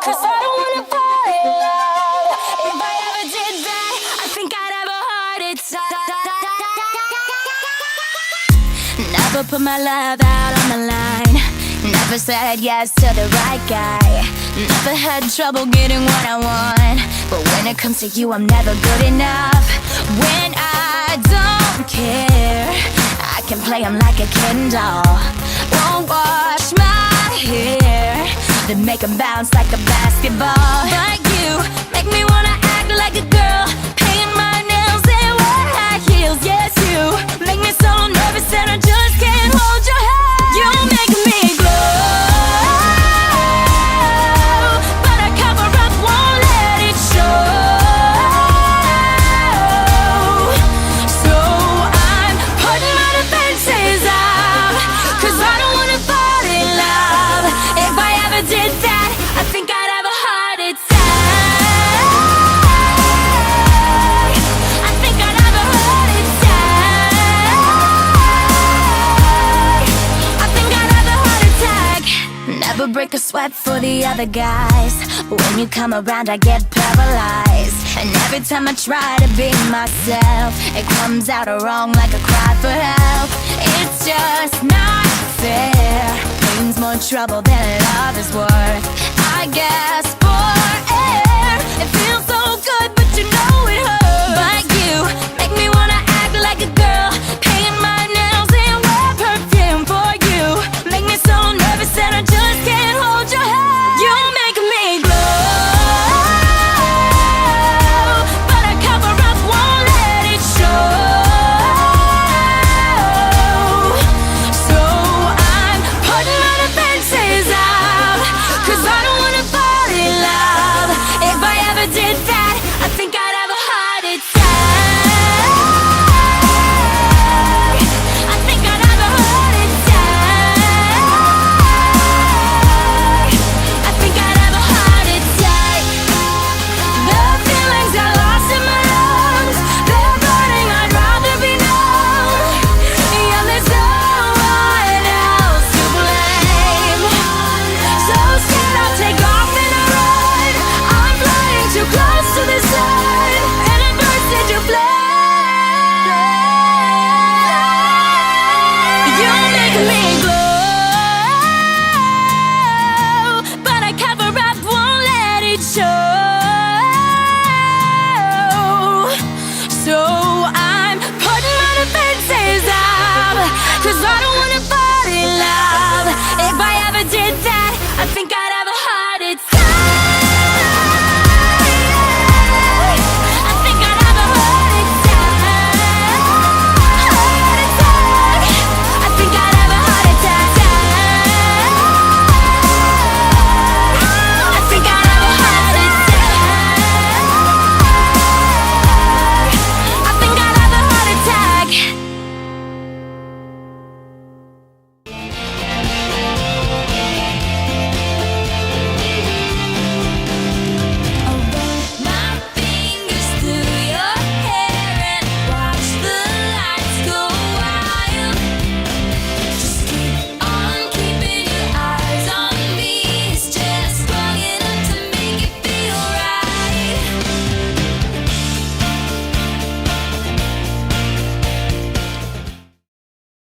'cause I don't wanna fall in love. If I ever did that, I think I'd have a heart attack. Never put my love out on the line. Never said yes to the right guy. Never had trouble getting what I want. But when it comes to you, I'm never good enough. When I don't care, I can play him like a Ken doll. Won't wash my hair, then make him bounce like a basketball. But you make me wanna act like a girl, paint my nails and wear high heels. Yes, you make me so nervous that I just can't hold your hand. You make me glow, but I cover up, won't let it show. So I'm putting my defenses up, 'cause I don't wanna fall in love. If I ever did that, I think I'd have a heart attack. I think I'd have a heart attack. I think I'd have a heart attack. Never break a sweat for the other guys. When you come around, I get paralyzed. And every time I try to be myself, it comes out wrong like a cry for help. It's just not fair. Pain's more trouble than love is worth. I guess for air, it feels so good, but you know it hurts. But you make me wanna act like a girl, paint my nails and wear perfume for you. Make me so nervous that I just can't hold your hand. You make me glow, but I cover up, won't let it show. So I'm putting my defenses up, 'cause I don't wanna fall in love. If I ever did